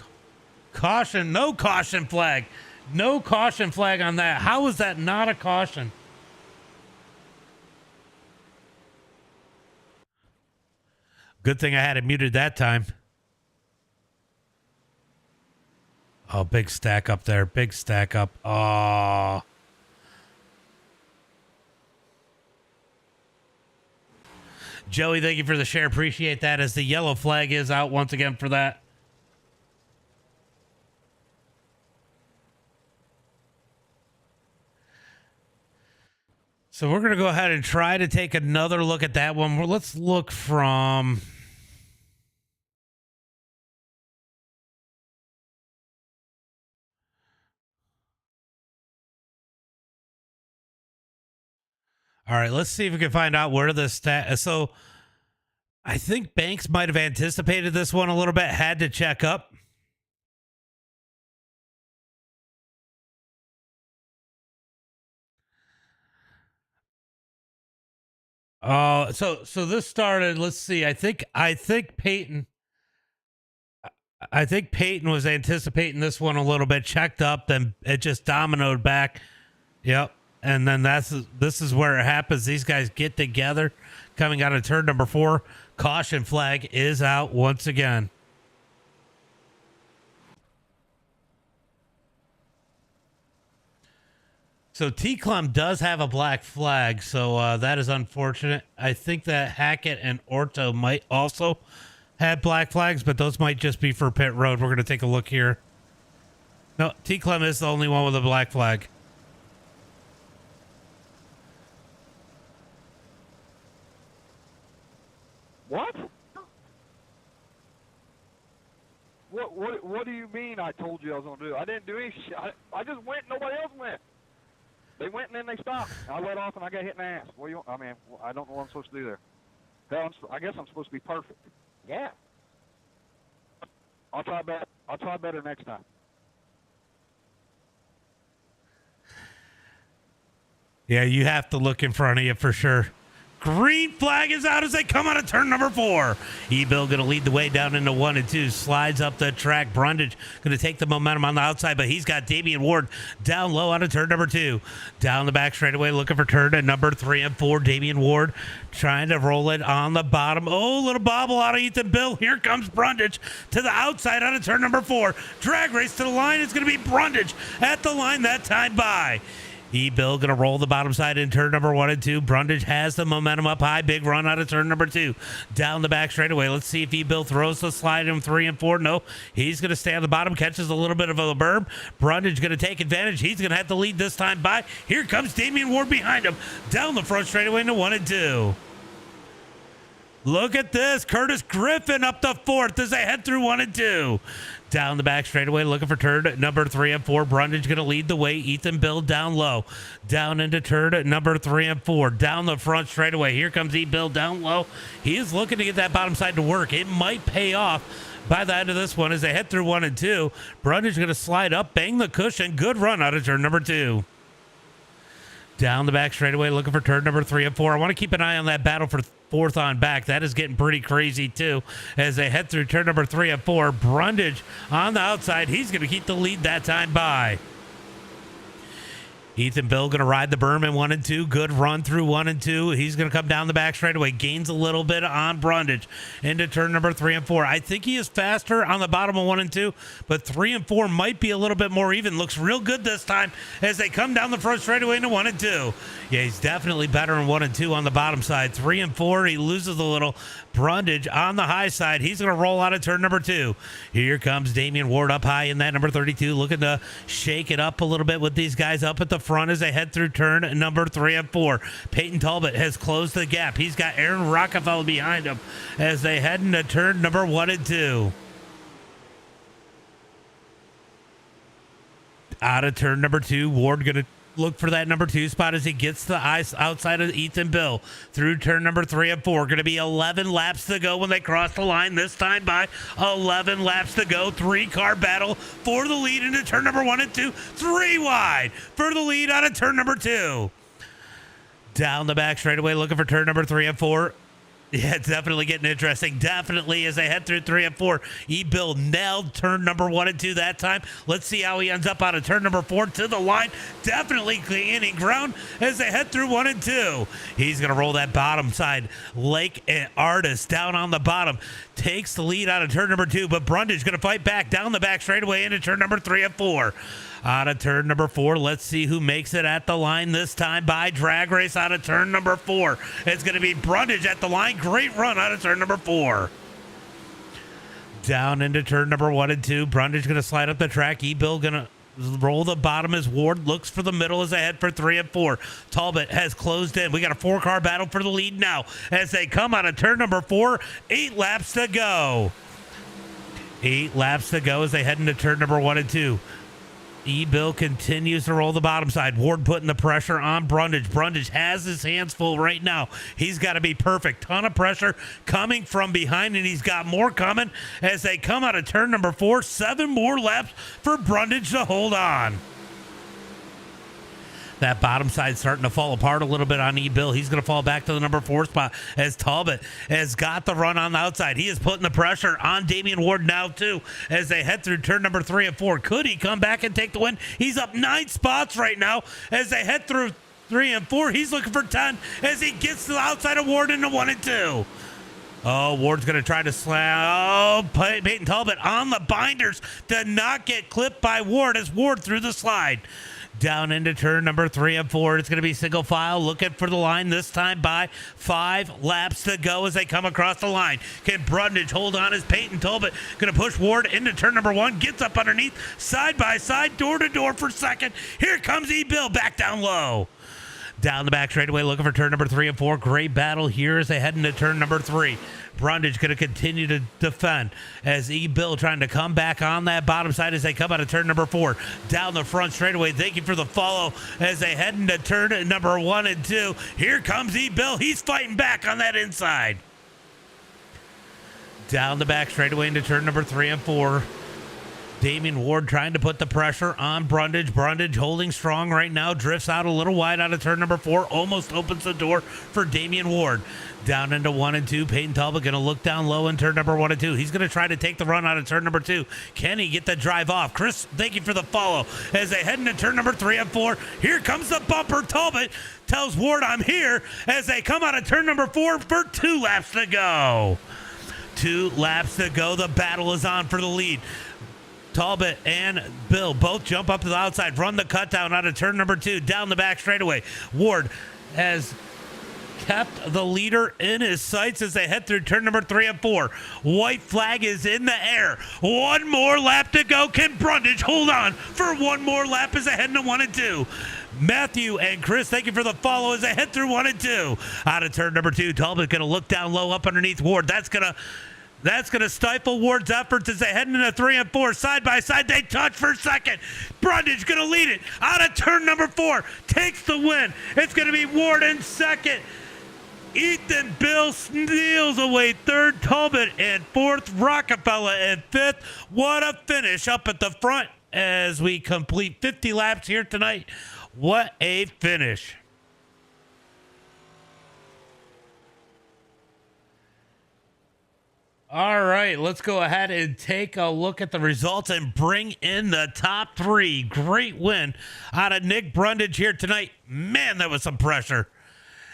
Caution. No caution flag. No caution flag on that. How is that not a caution? Good thing I had it muted that time. Oh, big stack up there. Big stack up. Oh. Joey, thank you for the share. Appreciate that as the yellow flag is out once again for that. So we're going to go ahead and try to take another look at that one. Well, let's look from... All right, let's see if we can find out where the stat... So I think Banks might have anticipated this one a little bit, had to check up. So this started, let's see. I think Peyton was anticipating this one a little bit, checked up, then it just dominoed back. Yep. And then this is where it happens. These guys get together coming out of turn number 4. Caution flag is out once again. So T-Clum does have a black flag, so that is unfortunate. I think that Hackett and Orto might also have black flags, but those might just be for pit road. We're going to take a look here. No, T-Clum is the only one with a black flag. What? What do you mean I told you I was going to do? I didn't do any shit. I just went, nobody else went. They went and then they stopped. I let off and I got hit in the ass. What do you? I mean, I don't know what I'm supposed to do there. Hell, I guess I'm supposed to be perfect. Yeah. I'll try better. I'll try better next time. Yeah, you have to look in front of you for sure. Green flag is out as they come out of turn number 4. E-Bill going to lead the way down into 1 and 2. Slides up the track. Brundage going to take the momentum on the outside, but he's got Damian Ward down low out of turn number 2. Down the back straightaway looking for turn at number 3 and 4. Damian Ward trying to roll it on the bottom. Oh, little bobble out of Ethan Bill. Here comes Brundage to the outside out of turn number 4. Drag race to the line. It's going to be Brundage at the line that time by. E-Bill going to roll the bottom side in turn number 1 and 2. Brundage has the momentum up high. Big run out of turn number 2. Down the back straightaway. Let's see if E-Bill throws the slide in 3 and 4. No, he's going to stay on the bottom. Catches a little bit of a burb. Brundage going to take advantage. He's going to have to lead this time by. Here comes Damian Ward behind him. Down the front straightaway into 1 and 2. Look at this. Curtis Griffin up the 4th as they head through 1 and 2. Down the back straightaway, looking for turn number 3 and 4. Brundage going to lead the way. Ethan Bill down low. Down into turn number 3 and 4. Down the front straightaway. Here comes E-Bill down low. He is looking to get that bottom side to work. It might pay off by the end of this one as they head through 1 and 2. Brundage going to slide up, bang the cushion. Good run out of turn number 2. Down the back straightaway, looking for turn number 3 and 4. I want to keep an eye on that battle for 4th on back. That is getting pretty crazy too as they head through turn number 3 and 4. Brundage on the outside. He's going to keep the lead that time by. Ethan Bill going to ride the berm in 1 and 2. Good run through 1 and 2. He's going to come down the back straightaway. Gains a little bit on Brundage into turn number 3 and 4. I think he is faster on the bottom of 1 and 2, but 3 and 4 might be a little bit more even. Looks real good this time as they come down the front straightaway into 1 and 2. Yeah, he's definitely better in 1 and 2 on the bottom side. 3 and 4, he loses a little. Brundage on the high side. He's going to roll out of turn number 2. Here comes Damian Ward up high in that number 32, looking to shake it up a little bit with these guys up at the front as they head through turn number 3 and 4. Peyton Talbot has closed the gap. He's got Aaron Rockefeller behind him as they head into turn number 1 and 2. Out of turn number 2, Ward going to look for that number 2 spot as he gets the ice outside of Ethan Bill. Through turn number 3 and 4. Going to be 11 laps to go when they cross the line. This time by 11 laps to go. 3-car battle for the lead into turn number 1 and 2. 3 wide for the lead out of turn number 2. Down the back straightaway looking for turn number 3 and 4. Yeah, it's definitely getting interesting. Definitely as they head through 3 and 4. E-Bill nailed turn number 1 and 2 that time. Let's see how he ends up out of turn number 4 to the line. Definitely gaining ground as they head through 1 and 2. He's going to roll that bottom side. Lake and Artist down on the bottom. Takes the lead out of turn number 2, but Brundage going to fight back down the back straightaway into turn number 3 and 4. Out of turn number 4, let's see who makes it at the line this time by drag race out of turn number 4. It's going to be Brundage at the line. Great run out of turn number 4. Down into turn number 1 and 2. Brundage going to slide up the track. E-Bill going to roll the bottom as Ward looks for the middle as they head for 3 and 4. Talbot has closed in. We got a 4-car battle for the lead now as they come out of turn number 4. 8 laps to go. 8 laps to go as they head into turn number 1 and 2. E-Bill continues to roll the bottom side. Ward putting the pressure on Brundage. Brundage has his hands full right now. He's got to be perfect. Ton of pressure coming from behind, and he's got more coming as they come out of turn number 4. 7 more laps for Brundage to hold on. That bottom side starting to fall apart a little bit on E-Bill. He's going to fall back to the number 4 spot as Talbot has got the run on the outside. He is putting the pressure on Damian Ward now, too, as they head through turn number 3 and 4. Could he come back and take the win? He's up 9 spots right now as they head through 3 and 4. He's looking for 10 as he gets to the outside of Ward into 1 and 2. Oh, Ward's going to try to slam. Oh, Peyton Talbot on the binders to not get clipped by Ward as Ward through the slide. Down into turn number 3 and 4. It's going to be single file looking for the line this time by 5 laps to go as they come across the line. Can Brundage hold on as Peyton Talbot going to push Ward into turn number 1. Gets up underneath, side by side, door to door for second. Here comes E-Bill back down low. Down the back straightaway looking for turn number 3 and 4. Great battle here as they head into turn number 3. Brundage going to continue to defend as E-Bill trying to come back on that bottom side as they come out of turn number 4. Down the front straightaway, thank you for the follow as they head into turn number 1 and 2. Here comes E-Bill. He's fighting back on that inside. Down the back straightaway into turn number 3 and 4. Damian Ward trying to put the pressure on Brundage. Brundage holding strong right now. Drifts out a little wide out of turn number 4. Almost opens the door for Damian Ward. Down into 1 and 2. Peyton Talbot going to look down low in turn number 1 and 2. He's going to try to take the run out of turn number 2. Can he get the drive off? Chris, thank you for the follow. As they head into turn number 3 and 4. Here comes the bumper. Talbot tells Ward, I'm here, as they come out of turn number 4 for 2 laps to go. 2 laps to go. The battle is on for the lead. Talbot and Bill both jump up to the outside, run the cut down out of turn number 2, down the back straightaway. Ward has kept the leader in his sights as they head through turn number 3 and 4. White flag is in the air. 1 more lap to go. Can Brundage hold on for 1 more lap as they head into 1 and 2? Matthew and Chris, thank you for the follow as they head through 1 and 2. Out of turn number 2, Talbot going to look down low up underneath Ward. That's going to stifle Ward's efforts as they head into 3 and 4. Side by side, they touch for second. Brundage going to lead it out of turn number 4. Takes the win. It's going to be Ward in second. Ethan Bill steals away third. Talbot in fourth. Rockefeller in fifth. What a finish up at the front as we complete 50 laps here tonight. What a finish. All right, let's go ahead and take a look at the results and bring in the top 3. Great win out of Nick Brundage here tonight. Man, that was some pressure.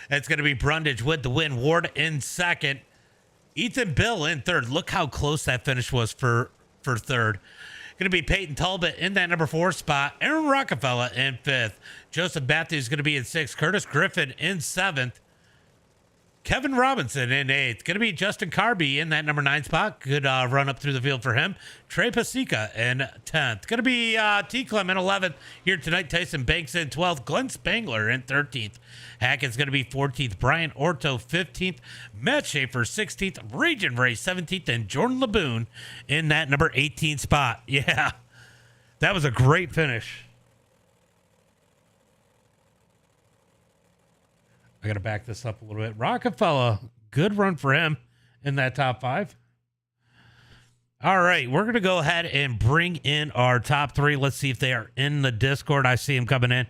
It's going to be Brundage with the win. Ward in second. Ethan Bill in third. Look how close that finish was for third. Going to be Peyton Talbot in that number 4 spot. Aaron Rockefeller in 5th. Joseph Matthews going to be in 6th. Curtis Griffin in 7th. Kevin Robinson in 8th. Going to be Justin Carby in that number 9 spot. Good run up through the field for him. Trey Pasica in 10th. Going to be T. Clem in 11th here tonight. Tyson Banks in 12th. Glenn Spangler in 13th. Hackett's going to be 14th. Brian Orto 15th. Matt Schaefer 16th. Region Ray 17th. And Jordan Laboon in that number 18 spot. Yeah, that was a great finish. I got to back this up a little bit. Rockefeller, good run for him in that top 5. All right, we're going to go ahead and bring in our top 3. Let's see if they are in the Discord. I see him coming in.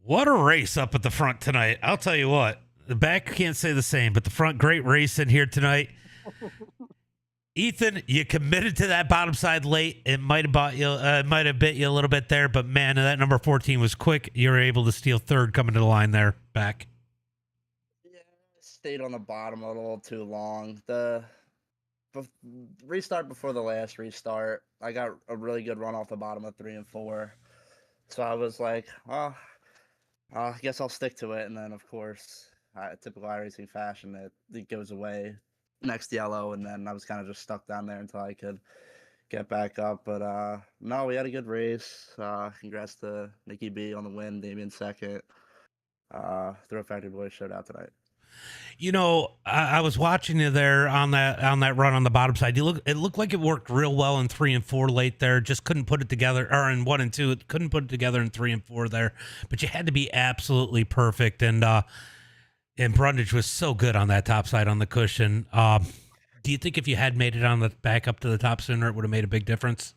What a race up at the front tonight. I'll tell you what. The back can't say the same, but the front, great race in here tonight. Ethan, you committed to that bottom side late. It might have bit you a little bit there, but man, that number 14 was quick. You were able to steal third coming to the line there, back. Yeah, I stayed on the bottom a little too long. The restart before the last restart, I got a really good run off the bottom of 3 and 4. So I was like, oh, I guess I'll stick to it. And then, of course, typical iRacing fashion, it goes away next yellow, and then I was kind of just stuck down there until I could get back up. But no, we had a good race. Congrats to Nicky B on the win, Damien second. Throw Factory Boys showed out tonight. You know, I was watching you there on that run on the bottom side. It looked like it worked real well in 3 and 4 late there. Just couldn't put it together, or in 1 and 2, it couldn't put it together in 3 and 4 there. But you had to be absolutely perfect, and Brundage was so good on that top side on the cushion. Do you think if you had made it on the back up to the top sooner, it would have made a big difference?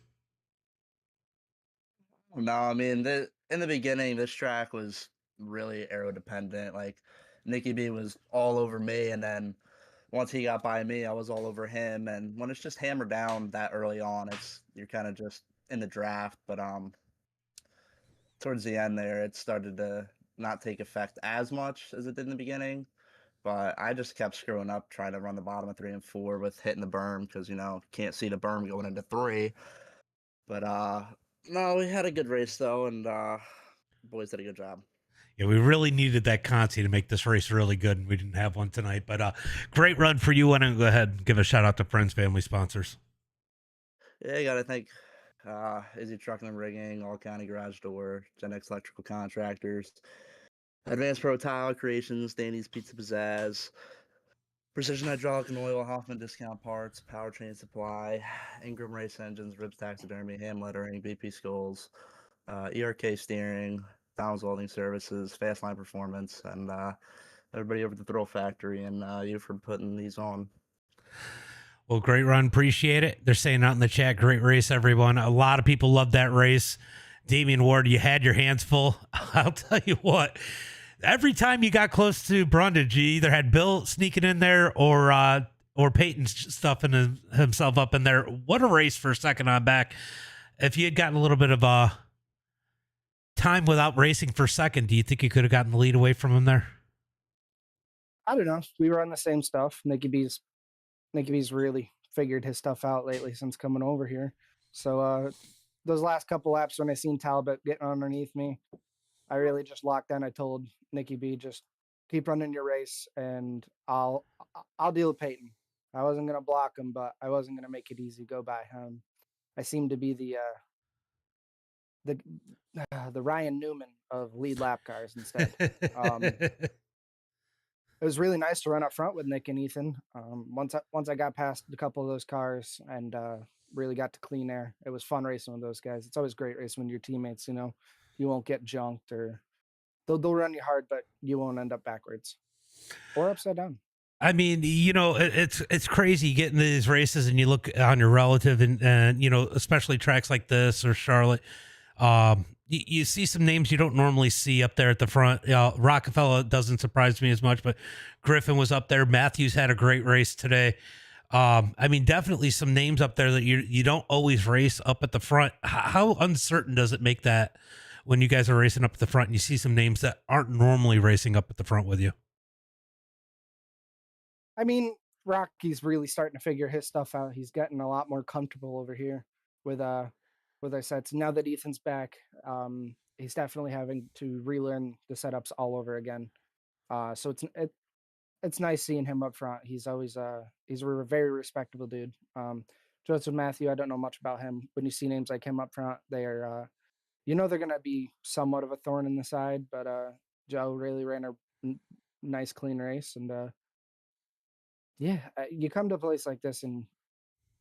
No, I mean, in the beginning, this track was really aero dependent. Like, Nicky B was all over me, and then once he got by me, I was all over him. And when it's just hammered down that early on, you're kind of just in the draft. But towards the end there, it started to not take effect as much as it did in the beginning. But I just kept screwing up trying to run the bottom of 3 and 4 with hitting the berm because, can't see the berm going into 3. But no, we had a good race though, and boys did a good job. Yeah, we really needed that Conti to make this race really good, and we didn't have one tonight. But great run for you. Why don't you go ahead and give a shout out to friends, family, sponsors? Yeah, you got to thank Izzy Trucking and Rigging, All County Garage Door, Gen X Electrical Contractors, Advanced Pro Tile Creations, Danny's Pizza Pizzazz, Precision Hydraulic and Oil, Hoffman Discount Parts, Powertrain Supply, Ingram Race Engines, Ribs Taxidermy, Ham Lettering, BP Skulls, ERK Steering, Downs Welding Services, Fastline Performance, and everybody over at the Thrill Factory, and you for putting these on. Well, great run. Appreciate it. They're saying out in the chat, great race, everyone. A lot of people loved that race. Damian Ward, you had your hands full. I'll tell you what, every time you got close to Brundage, you either had Bill sneaking in there or Peyton stuffing himself up in there. What a race for a second on back. If you had gotten a little bit of time without racing for second, do you think you could have gotten the lead away from him there? I don't know. We were on the same stuff. Nicky B's really figured his stuff out lately since coming over here. So those last couple laps when I seen Talbot getting underneath me, I really just locked in. I told Nicky B, just keep running your race and I'll deal with Peyton. I wasn't gonna block him, but I wasn't gonna make it easy go by him. I seem to be the Ryan Newman of lead lap cars instead. It was really nice to run up front with Nick and Ethan. Once I got past a couple of those cars and really got to clean air, it was fun racing with those guys. It's always great racing with your teammates. You won't get junked, or they'll run you hard, but you won't end up backwards or upside down. I mean, it's crazy getting these races and you look on your relative and especially tracks like this or Charlotte. You see some names you don't normally see up there at the front. Rockefeller doesn't surprise me as much, but Griffin was up there. Matthews had a great race today. I mean, definitely some names up there that you don't always race up at the front. How uncertain does it make that when you guys are racing up at the front and you see some names that aren't normally racing up at the front with you? I mean, Rocky's really starting to figure his stuff out. He's getting a lot more comfortable over here with our sets. Now that Ethan's back, he's definitely having to relearn the setups all over again. So it's nice seeing him up front. He's always he's a very respectable dude. Joseph Matthew, I don't know much about him. When you see names like him up front, they are they're gonna be somewhat of a thorn in the side. But Joe really ran a nice clean race, and you come to a place like this and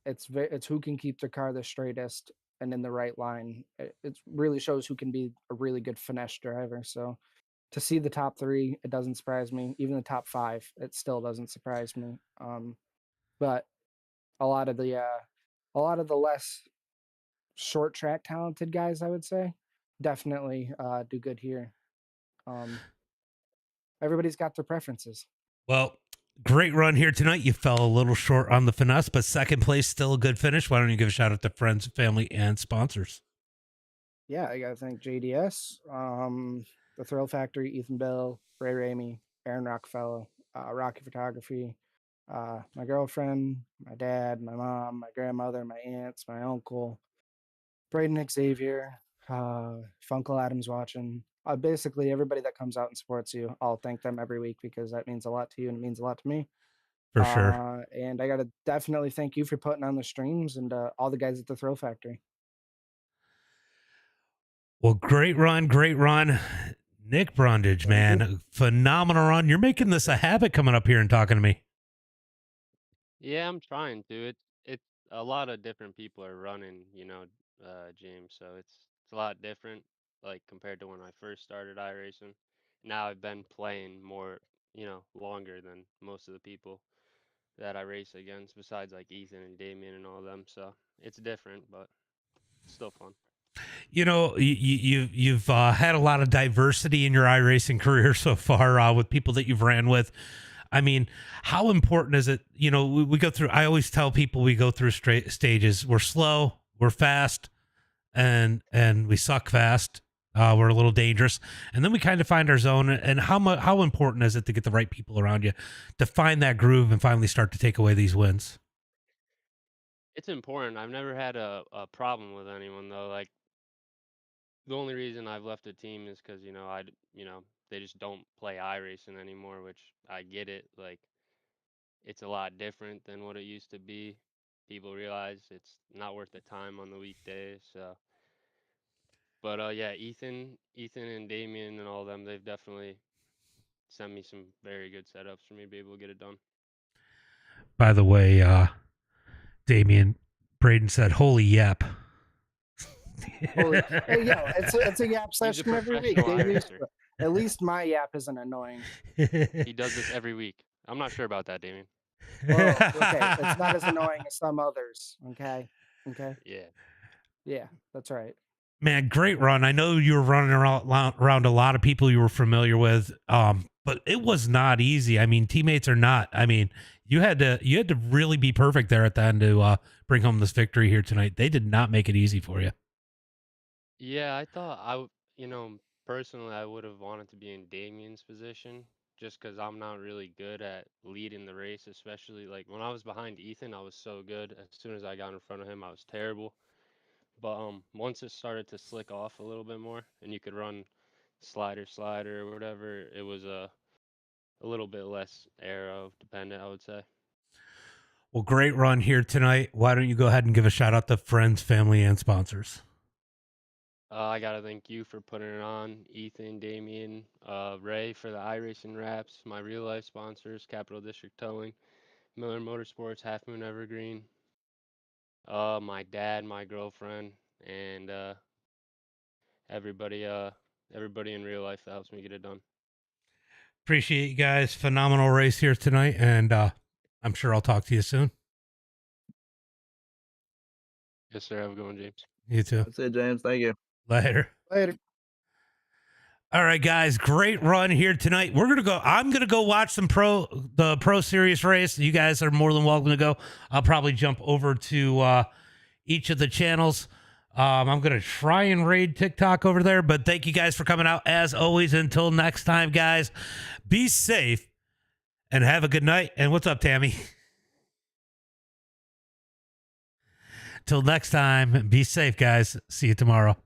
it's who can keep their car the straightest and in the right line. It really shows who can be a really good finesse driver. So to see the top 3, it doesn't surprise me. Even the top 5, it still doesn't surprise me. But a lot of the less short track talented guys, I would say, definitely do good here. Everybody's got their preferences. Well, great run here tonight. You fell a little short on the finesse, but second place, still a good finish. Why don't you give a shout out to friends, family, and sponsors? Yeah, I gotta thank JDS, the Thrill Factory, Ethan Bell, Ray Ramey, Aaron Rockefeller, Rocky Photography, my girlfriend, my dad, my mom, my grandmother, my aunts, my uncle, Braden Xavier, Funkle Adams watching. Basically, everybody that comes out and supports you, I'll thank them every week because that means a lot to you and it means a lot to me. For sure. And I got to definitely thank you for putting on the streams and all the guys at the Thrill Factory. Well, great run. Nick Brundage, man, phenomenal run. You're making this a habit coming up here and talking to me. Yeah, I'm trying to. It's a lot of different people are running, James. So it's a lot different, like compared to when I first started iRacing. Now I've been playing more, longer than most of the people that I race against, besides like Ethan and Damien and all of them. So it's different, but still fun. You've had a lot of diversity in your iRacing career so far with people that you've ran with. I mean, how important is it? We go through, I always tell people we go through stages. We're slow, we're fast, and we suck fast. We're a little dangerous. And then we kind of find our zone. And how important is it to get the right people around you to find that groove and finally start to take away these wins? It's important. I've never had a problem with anyone though. Like the only reason I've left a team is because, they just don't play iRacing anymore, which I get it. Like it's a lot different than what it used to be. People realize it's not worth the time on the weekdays. So, but yeah, Ethan and Damien and all them, they've definitely sent me some very good setups for me to be able to get it done. By the way, Damien, Braden said, "Holy yap." Hey, it's a yap session every week. At least my yap isn't annoying. He does this every week. I'm not sure about that, Damien. Well, okay, it's not as annoying as some others. Okay. Yeah, that's right. Man, great run. I know you were running around a lot of people you were familiar with, but it was not easy. I mean, teammates are not. I mean, you had to really be perfect there at the end to bring home this victory here tonight. They did not make it easy for you. Yeah, I thought personally, I would have wanted to be in Damien's position just because I'm not really good at leading the race, especially like when I was behind Ethan, I was so good. As soon as I got in front of him, I was terrible. But once it started to slick off a little bit more and you could run slider or whatever, it was a little bit less aero dependent, I would say. Well, great run here tonight. Why don't you go ahead and give a shout out to friends, family, and sponsors? I got to thank you for putting it on, Ethan, Damien, Ray for the iRacing wraps, my real life sponsors, Capital District Towing, Miller Motorsports, Half Moon Evergreen, my dad, my girlfriend, and everybody in real life that helps me get it done. Appreciate you guys. Phenomenal race here tonight, and I'm sure I'll talk to you soon. Yes, sir. Have a good one, James. You too. That's it, James. Thank you. Later. All right, guys, great run here tonight. I'm gonna go watch the Pro Series race. You guys are more than welcome to go. I'll probably jump over to each of the channels. I'm gonna try and raid TikTok over there, but thank you guys for coming out as always. Until next time, guys, be safe and have a good night. And what's up, Tammy? Till next time, be safe, guys. See you tomorrow.